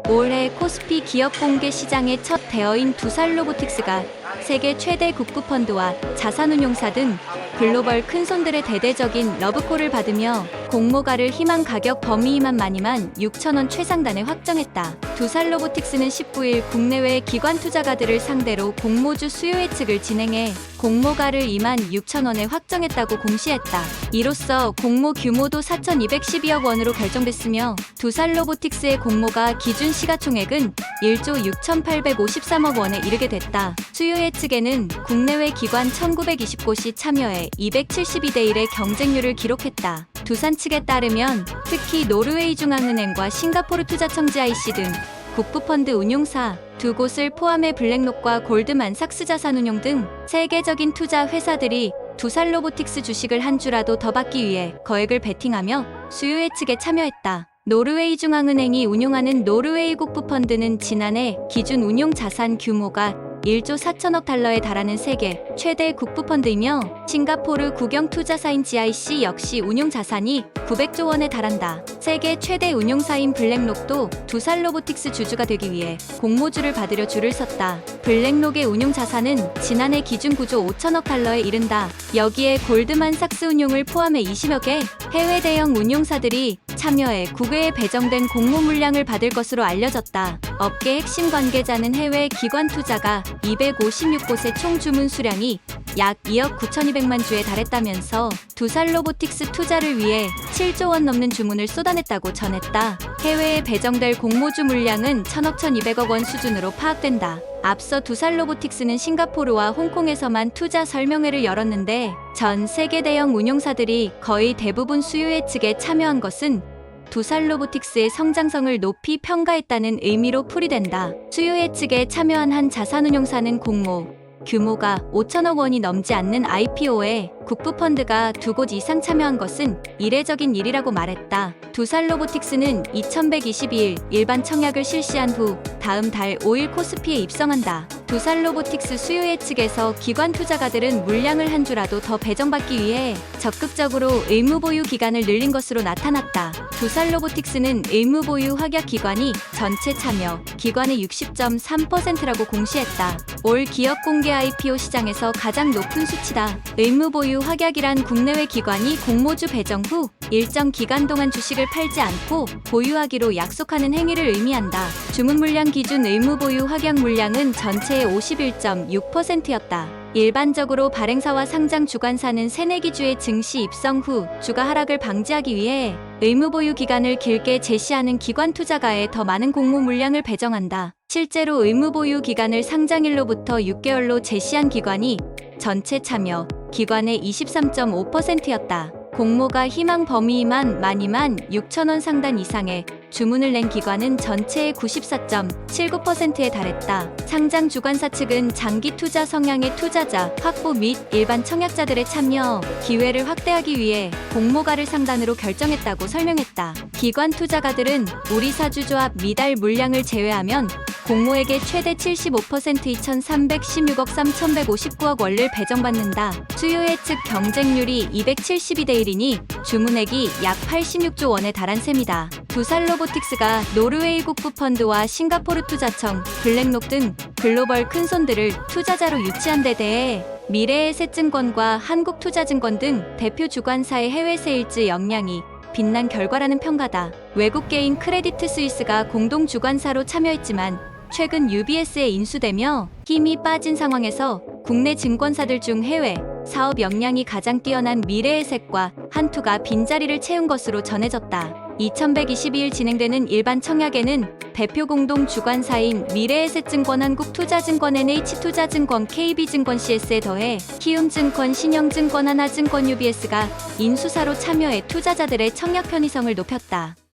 올해 코스피 기업 공개 시장의 첫 대어인 두살로보틱스가 세계 최대 국부펀드와 자산운용사 등 글로벌 큰손들의 대대적인 러브콜을 받으며 공모가를 희망 가격 범위 26,000원 최상단에 확정했다. 두살로보틱스는 19일 국내외 기관 투자가들을 상대로 공모주 수요 예측을 진행해 공모가를 26,000원에 확정했다고 공시했다. 이로써 공모 규모도 4,212억 원으로 결정됐으며 두살로보틱스의 공모가 기준 시가총액은 1조 6,853억 원에 이르게 됐다. 수요 예측에는 국내외 기관 1,920곳이 참여해 272대 1의 경쟁률을 기록했다. 두산 측에 따르면 특히 노르웨이 중앙은행과 싱가포르 투자청 GIC 등 국부펀드 운용사 두 곳을 포함해 블랙록과 골드만삭스 자산운용 등 세계적인 투자 회사들이 두살로보틱스 주식을 한 주라도 더 받기 위해 거액을 베팅하며 수요 예측에 참여했다. 노르웨이 중앙은행이 운용하는 노르웨이 국부펀드는 지난해 기준 운용 자산 규모가 1조 4천억 달러에 달하는 세계 최대 국부펀드이며 싱가포르 국영 투자사인 GIC 역시 운용 자산이 900조 원에 달한다. 세계 최대 운용사인 블랙록도 두살로보틱스 주주가 되기 위해 공모주를 받으려 줄을 섰다. 블랙록의 운용 자산은 지난해 기준 9조 5천억 달러에 이른다. 여기에 골드만삭스 운용을 포함해 20여 개 해외 대형 운용사들이 참여해 국외에 배정된 공모 물량을 받을 것으로 알려졌다. 업계 핵심 관계자는 해외 기관 투자가 256곳의 총 주문 수량이 약 2억 9,200만 주에 달했다면서 두살로보틱스 투자를 위해 7조 원 넘는 주문을 쏟아냈다고 전했다. 해외에 배정될 공모주 물량은 1,000억 1,200억 원 수준으로 파악된다. 앞서 두살로보틱스는 싱가포르와 홍콩에서만 투자 설명회를 열었는데 전 세계 대형 운용사들이 거의 대부분 수요 예측에 참여한 것은 두살로보틱스의 성장성을 높이 평가했다는 의미로 풀이된다. 수요 예측에 참여한 한 자산운용사는 공모 규모가 5천억 원이 넘지 않는 IPO에 국부펀드가 두 곳 이상 참여한 것은 이례적인 일이라고 말했다. 두살로보틱스는 2122일 일반 청약을 실시한 후 다음 달 5일 코스피에 입성한다. 두살로보틱스 수요 예측에서 기관 투자가들은 물량을 한 주라도 더 배정받기 위해 적극적으로 의무보유 기간을 늘린 것으로 나타났다. 두살로보틱스는 의무보유 확약 기관이 전체 참여 기관의 60.3%라고 공시했다. 올 기업 공개 IPO 시장에서 가장 높은 수치다. 의무보유 확약이란 국내외 기관이 공모주 배정 후 일정 기간 동안 주식을 팔지 않고 보유하기로 약속하는 행위를 의미한다. 주문 물량 기준 의무보유 확약 물량은 전체의 51.6%였다. 일반적으로 발행사와 상장 주관사는 새내기주의 증시 입성 후 주가 하락을 방지하기 위해 의무보유 기간을 길게 제시하는 기관 투자가에 더 많은 공모 물량을 배정한다. 실제로 의무보유 기간을 상장일로부터 6개월로 제시한 기관이 전체 참여 기관의 23.5%였다. 공모가 희망 범위만 12,600원 상단 이상의 주문을 낸 기관은 전체의 94.79%에 달했다. 상장 주관사 측은 장기 투자 성향의 투자자 확보 및 일반 청약자들의 참여 기회를 확대하기 위해 공모가를 상단으로 결정했다고 설명했다. 기관 투자가들은 우리사주조합 미달 물량을 제외하면 공모액의 최대 75%의 1,316억 3,159억 원을 배정받는다. 수요 예측 경쟁률이 272대 1이니 주문액이 약 86조 원에 달한 셈이다. 두살로보틱스가 노르웨이 국부펀드와 싱가포르 투자청, 블랙록 등 글로벌 큰손들을 투자자로 유치한 데 대해 미래에셋증권과 한국투자증권 등 대표 주관사의 해외 세일즈 역량이 빛난 결과라는 평가다. 외국계인 크레디트 스위스가 공동 주관사로 참여했지만 최근 UBS에 인수되며 힘이 빠진 상황에서 국내 증권사들 중 해외 사업 역량이 가장 뛰어난 미래에셋과 한투가 빈자리를 채운 것으로 전해졌다. 2122일 진행되는 일반 청약에는 대표 공동 주관사인 미래에셋증권 한국투자증권 NH투자증권 KB증권 CS에 더해 키움증권 신영증권 하나증권 UBS가 인수사로 참여해 투자자들의 청약 편의성을 높였다.